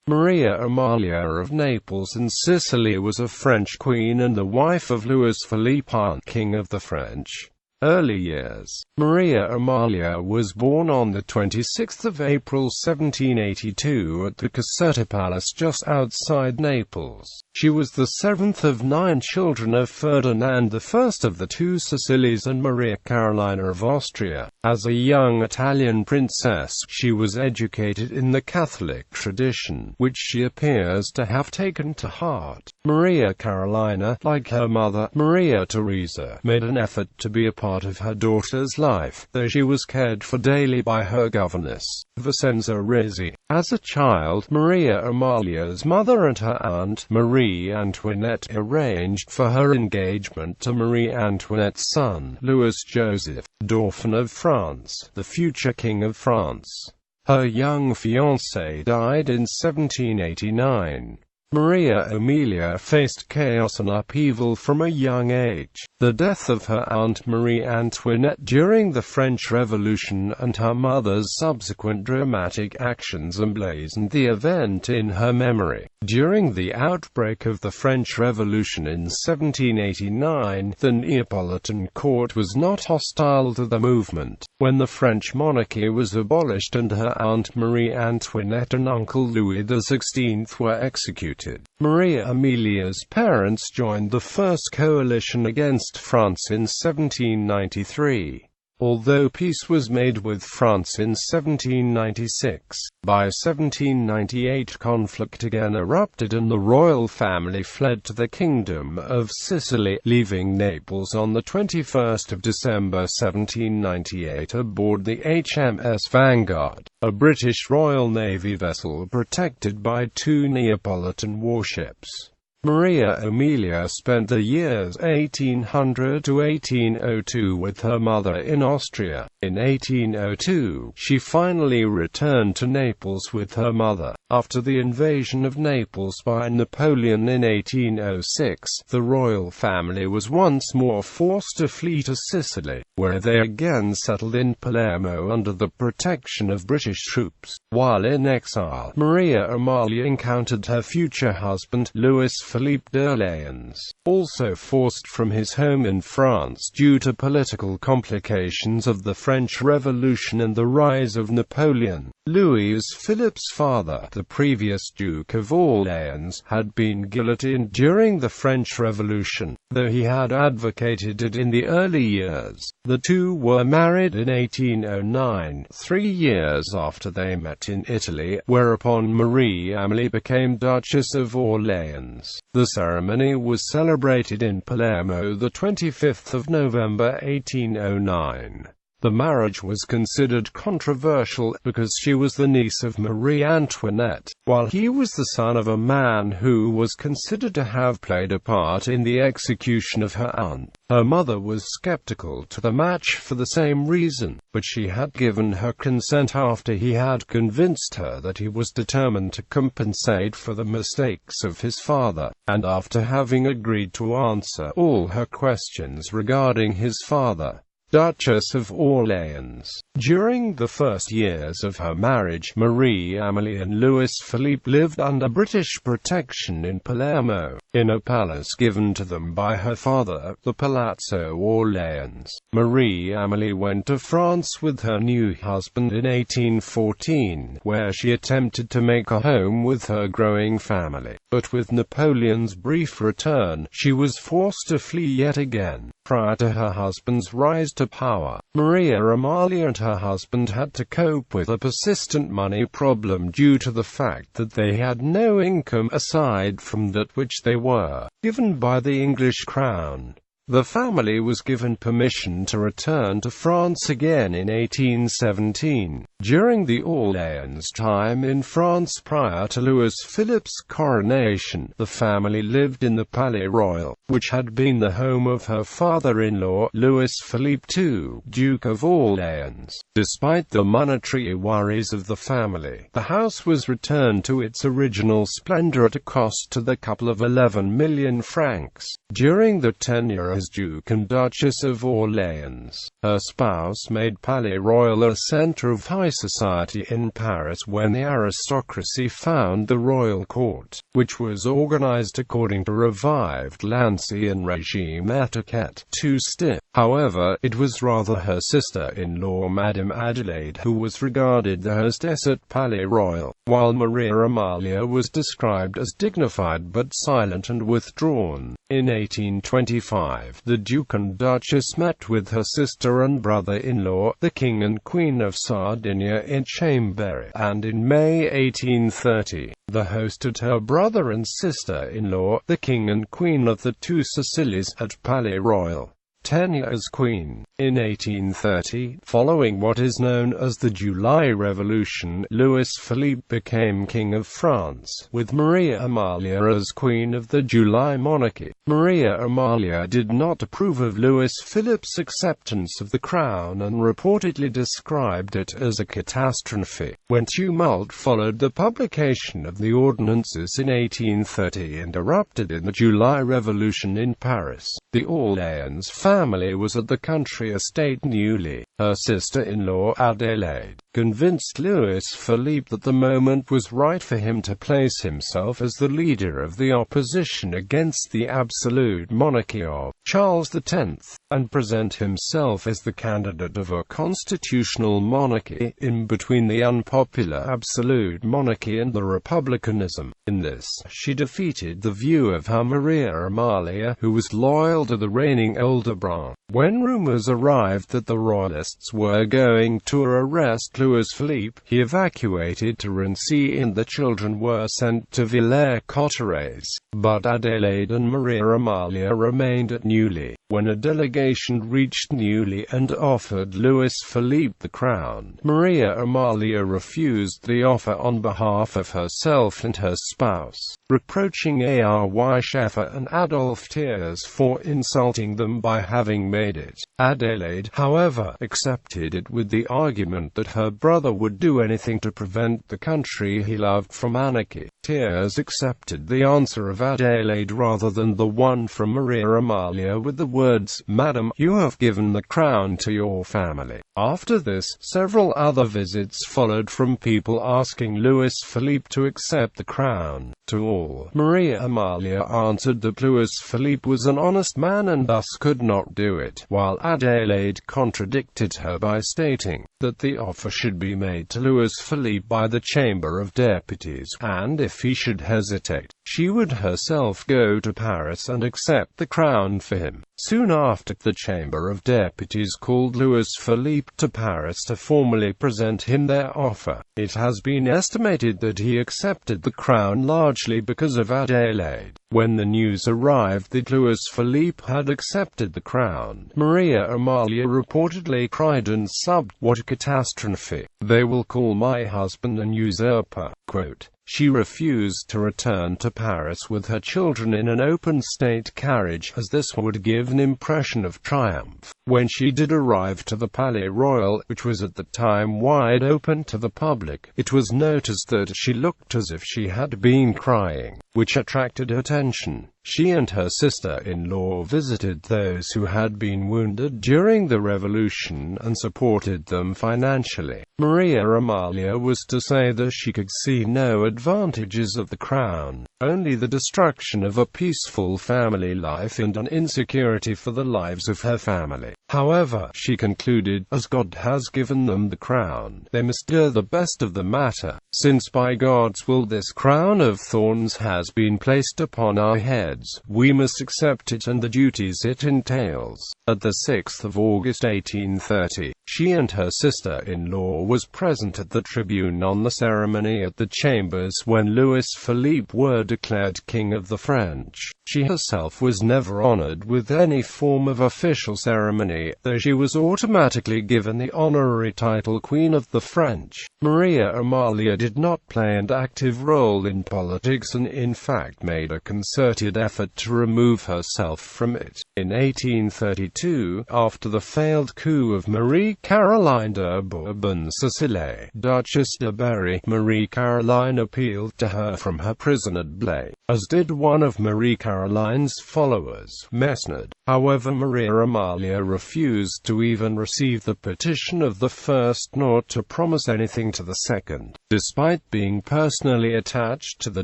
Maria Amalia of Naples and Sicily was a French queen and the wife of Louis Philippe, King of the French. Early years. Maria Amalia was born on the 26th of April 1782 at the Caserta Palace just outside Naples. She was the seventh of 9 children of Ferdinand I of the two Sicilies and Maria Carolina of Austria. As a young Italian princess, she was educated in the Catholic tradition, which she appears to have taken to heart. Maria Carolina, like her mother, Maria Theresa, made an effort to be a part of her daughter's life, though she was cared for daily by her governess, Vincenza Rizzi. As a child, Maria Amalia's mother and her aunt, Marie Antoinette, arranged for her engagement to Marie Antoinette's son, Louis Joseph, Dauphin of France, the future King of France. Her young fiancé died in 1789. Maria Amelia faced chaos and upheaval from a young age. The death of her aunt Marie Antoinette during the French Revolution and her mother's subsequent dramatic actions emblazoned the event in her memory. During the outbreak of the French Revolution in 1789, the Neapolitan court was not hostile to the movement. When the French monarchy was abolished and her aunt Marie Antoinette and uncle Louis XVI were executed, Maria Amelia's parents joined the First Coalition against France in 1793. Although peace was made with France in 1796, by 1798 conflict again erupted and the royal family fled to the Kingdom of Sicily, leaving Naples on the 21st of December 1798 aboard the HMS Vanguard, a British Royal Navy vessel protected by 2 Neapolitan warships. Maria Amelia spent the years 1800 to 1802 with her mother in Austria. In 1802, she finally returned to Naples with her mother. After the invasion of Naples by Napoleon in 1806, the royal family was once more forced to flee to Sicily, where they again settled in Palermo under the protection of British troops. While in exile, Maria Amalia encountered her future husband, Louis Philippe d'Orléans, also forced from his home in France due to political complications of the French Revolution and the rise of Napoleon. Louis Philippe's father, the previous Duke of Orléans, had been guillotined during the French Revolution, though he had advocated it in the early years. The two were married in 1809, 3 years after they met in Italy, whereupon Marie Amélie became Duchess of Orléans. The ceremony was celebrated in Palermo the 25th of November 1809. The marriage was considered controversial, because she was the niece of Marie Antoinette, while he was the son of a man who was considered to have played a part in the execution of her aunt. Her mother was skeptical to the match for the same reason, but she had given her consent after he had convinced her that he was determined to compensate for the mistakes of his father, and after having agreed to answer all her questions regarding his father, Duchess of Orléans. During the first years of her marriage, Marie Amélie and Louis Philippe lived under British protection in Palermo, in a palace given to them by her father, the Palazzo Orléans. Marie Amélie went to France with her new husband in 1814, where she attempted to make a home with her growing family. But with Napoleon's brief return, she was forced to flee yet again. Prior to her husband's rise to power, Maria Amalia and her husband had to cope with a persistent money problem due to the fact that they had no income aside from that which they were given by the English crown. The family was given permission to return to France again in 1817. During the Orléans time in France prior to Louis Philippe's coronation, the family lived in the Palais Royal, which had been the home of her father-in-law, Louis Philippe II, Duke of Orléans. Despite the monetary worries of the family, the house was returned to its original splendor at a cost to the couple of 11 million francs. During the tenure as Duke and Duchess of Orléans. Her spouse made Palais Royal a centre of high society in Paris when the aristocracy found the royal court, which was organized according to revived L'Ancien regime etiquette, too stiff. However, it was rather her sister-in-law Madame Adelaide who was regarded the hostess at Palais Royal, while Maria Amalia was described as dignified but silent and withdrawn. In 1825, the Duke and Duchess met with her sister and brother-in-law, the King and Queen of Sardinia, in Chambéry, and in May 1830, the hosted her brother and sister-in-law, the King and Queen of the Two Sicilies, at Palais Royal. Tenure as Queen. In 1830, following what is known as the July Revolution, Louis Philippe became King of France, with Maria Amalia as Queen of the July monarchy. Maria Amalia did not approve of Louis Philippe's acceptance of the crown and reportedly described it as a catastrophe. When tumult followed the publication of the ordinances in 1830 and erupted in the July Revolution in Paris, the Orléans family was at the country estate Neuilly. Her sister-in-law Adelaide convinced Louis Philippe that the moment was right for him to place himself as the leader of the opposition against the absolute monarchy of Charles X, and present himself as the candidate of a constitutional monarchy, in between the unpopular absolute monarchy and the republicanism. In this, she defeated the view of her Maria Amalia, who was loyal to the reigning Hildebrand. When rumors arrived that the royalists were going to arrest Louis Philippe, he evacuated to Rennes and the children were sent to Villers-Cotterêts. But Adelaide and Maria Amalia remained at Neuilly. When a delegation reached Neuilly and offered Louis Philippe the crown, Maria Amalia refused the offer on behalf of herself and her spouse, reproaching Ary Scheffer and Adolphe Thiers for insulting them by having made it. Adelaide, however, accepted it with the argument that her brother would do anything to prevent the country he loved from anarchy. Thiers accepted the answer of Adelaide rather than the one from Maria Amalia with the words, "Madam, you have given the crown to your family." After this, several other visits followed from people asking Louis Philippe to accept the crown. To all, Maria Amalia answered that Louis Philippe was an honest man and thus could not do it, while Adelaide contradicted her by stating that the offer should be made to Louis Philippe by the Chamber of Deputies, and if he should hesitate, she would herself go to Paris and accept the crown for him. Soon after, the Chamber of Deputies called Louis Philippe to Paris to formally present him their offer. It has been estimated that he accepted the crown largely because of Adelaide. When the news arrived that Louis Philippe had accepted the crown, Maria Amalia reportedly cried and sobbed, "What a catastrophe! They will call my husband an usurper." Quote, she refused to return to Paris with her children in an open state carriage, as this would give an impression of triumph. When she did arrive to the Palais Royal, which was at the time wide open to the public, it was noticed that she looked as if she had been crying, which attracted attention. She and her sister-in-law visited those who had been wounded during the revolution and supported them financially. Maria Amalia was to say that she could see no advantages of the crown, only the destruction of a peaceful family life and an insecurity for the lives of her family. However, she concluded, as God has given them the crown, they must do the best of the matter, since by God's will this crown of thorns has been placed upon our heads, we must accept it and the duties it entails. At the 6th of August 1830, she and her sister-in-law was present at the tribune on the ceremony at the Chambers when Louis Philippe were declared King of the French. She herself was never honored with any form of official ceremony, though she was automatically given the honorary title Queen of the French. Maria Amalia did not play an active role in politics and in fact made a concerted effort to remove herself from it. In 1832, after the failed coup of Marie Caroline de Bourbon-Sicily, Duchess de Berry, Marie Caroline appealed to her from her prison at Blaye, as did one of Marie Caroline's followers, Mesnard. However, Maria Amalia refused to even receive the petition of the first nor to promise anything to the second, despite being personally attached to the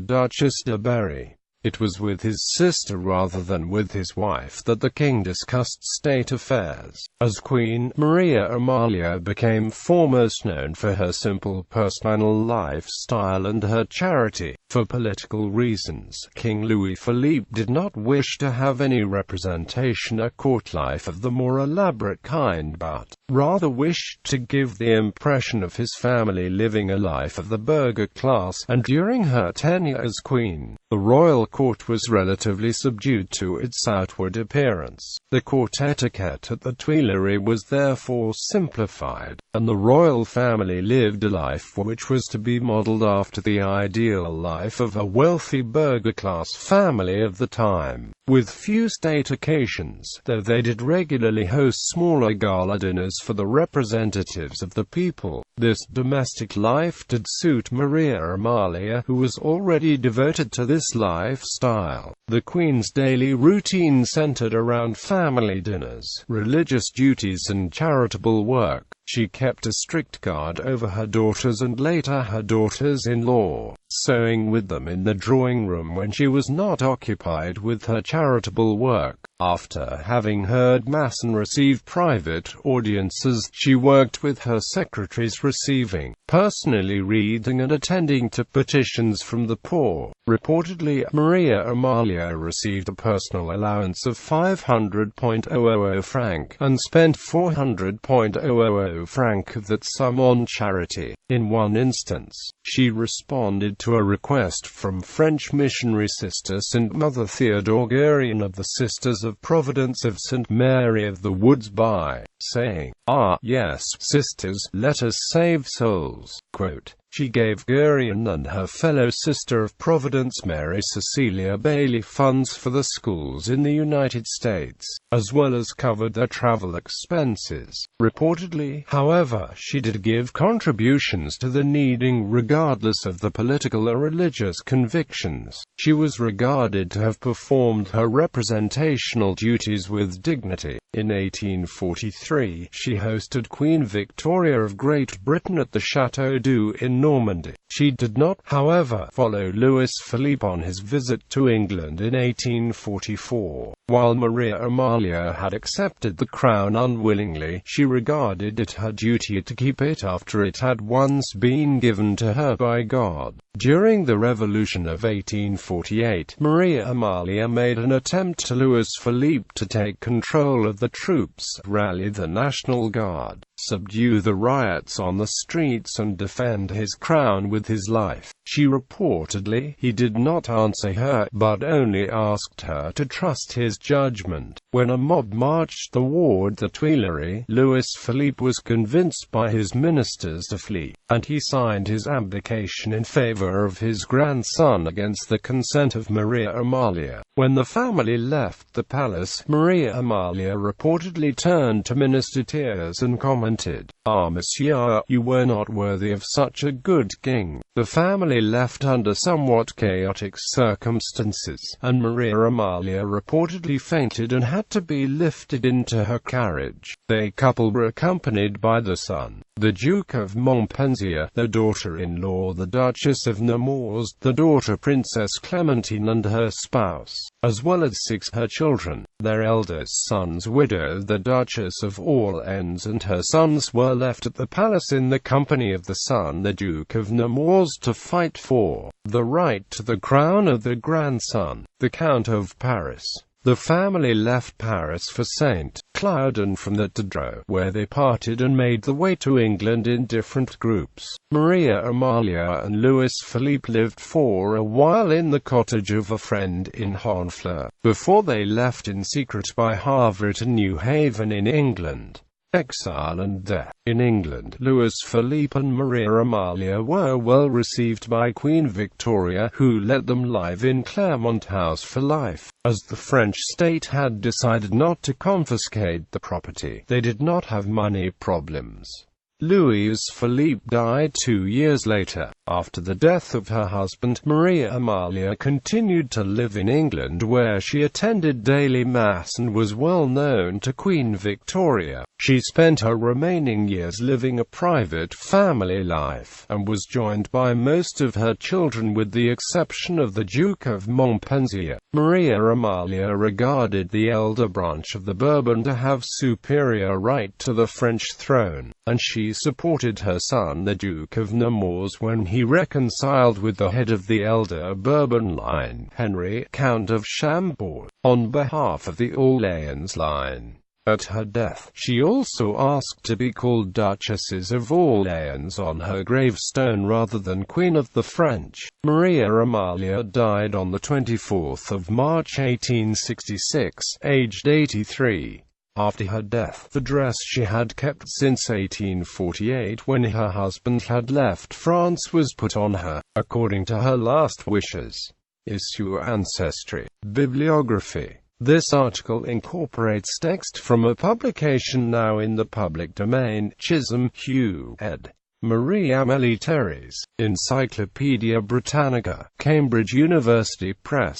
Duchess de Berry. It was with his sister rather than with his wife that the king discussed state affairs. As queen, Maria Amalia became foremost known for her simple personal lifestyle and her charity. For political reasons, King Louis Philippe did not wish to have any representation at court life of the more elaborate kind, but rather wished to give the impression of his family living a life of the burgher class, and during her tenure as queen, the royal court was relatively subdued to its outward appearance. The court etiquette at the Tuileries was therefore simplified, and the royal family lived a life which was to be modelled after the ideal life of a wealthy burgher-class family of the time. With few state occasions, though they did regularly host smaller gala dinners for the representatives of the people, this domestic life did suit Maria Amalia, who was already devoted to this lifestyle. The Queen's daily routine centered around family dinners, religious duties and charitable work. She kept a strict guard over her daughters and later her daughters-in-law, sewing with them in the drawing room when she was not occupied with her charitable work. After having heard Mass and received private audiences, she worked with her secretaries, receiving, personally reading and attending to petitions from the poor. Reportedly, Maria Amalia received a personal allowance of 500.000 franc, and spent 400.000 franc of that sum on charity. In one instance, she responded to a request from French missionary sister St. Mother Theodorian of the Sisters of Providence of St. Mary of the Woods by saying, "Ah, yes, sisters, let us save souls." Quote, she gave Gurion and her fellow Sister of Providence Mary Cecilia Bailey funds for the schools in the United States, as well as covered their travel expenses. Reportedly, however, she did give contributions to the needing regardless of the political or religious convictions. She was regarded to have performed her representational duties with dignity. In 1843, she hosted Queen Victoria of Great Britain at the Château d'Eu in Normandy. She did not, however, follow Louis Philippe on his visit to England in 1844. While Maria Amalia had accepted the crown unwillingly, she regarded it her duty to keep it after it had once been given to her by God. During the Revolution of 1848, Maria Amalia made an attempt to Louis Philippe to take control of the troops, rally the National Guard, subdue the riots on the streets and defend his crown with his life. She reportedly, he did not answer her, but only asked her to trust his judgment. When a mob marched toward the Tuileries, Louis Philippe was convinced by his ministers to flee, and he signed his abdication in favor of his grandson against the consent of Maria Amalia. When the family left the palace, Maria Amalia reportedly turned to Minister Thiers and commented, "Ah, monsieur, you were not worthy of such a good king." The family left under somewhat chaotic circumstances, and Maria Amalia reportedly fainted and had to be lifted into her carriage. The couple were accompanied by the son, the Duke of Montpensier, the daughter-in-law the Duchess of Nemours, the daughter Princess Clementine and her spouse, as well as 6 her children. Their eldest son's widow, the Duchess of Orleans, and her sons were left at the palace in the company of the son, the Duke of Nemours, to fight for the right to the crown of the grandson, the Count of Paris. The family left Paris for St. Cloud and from the Douro, where they parted and made the way to England in different groups. Maria Amalia and Louis Philippe lived for a while in the cottage of a friend in Honfleur, before they left in secret by Havre to New Haven in England. exile and death. In England, Louis Philippe and Maria Amalia were well received by Queen Victoria, who let them live in Claremont House for life. As the French state had decided not to confiscate the property, they did not have money problems. Louis Philippe died 2 years later. After the death of her husband, Maria Amalia continued to live in England, where she attended daily mass and was well known to Queen Victoria. She spent her remaining years living a private family life, and was joined by most of her children with the exception of the Duke of Montpensier. Maria Amalia regarded the elder branch of the Bourbon to have superior right to the French throne, and she supported her son the Duke of Nemours when he reconciled with the head of the elder Bourbon line, Henry, Count of Chambord, on behalf of the Orleans line. At her death, she also asked to be called Duchesses of Orleans on her gravestone rather than Queen of the French. Maria Amalia died on the 24th of March 1866, aged 83. After her death, the dress she had kept since 1848 when her husband had left France was put on her, according to her last wishes. Issue Ancestry. Bibliography. This article incorporates text from a publication now in the public domain. Chisholm, Hugh, ed. Marie-Amélie Thérèse. Encyclopædia Britannica. Cambridge University Press.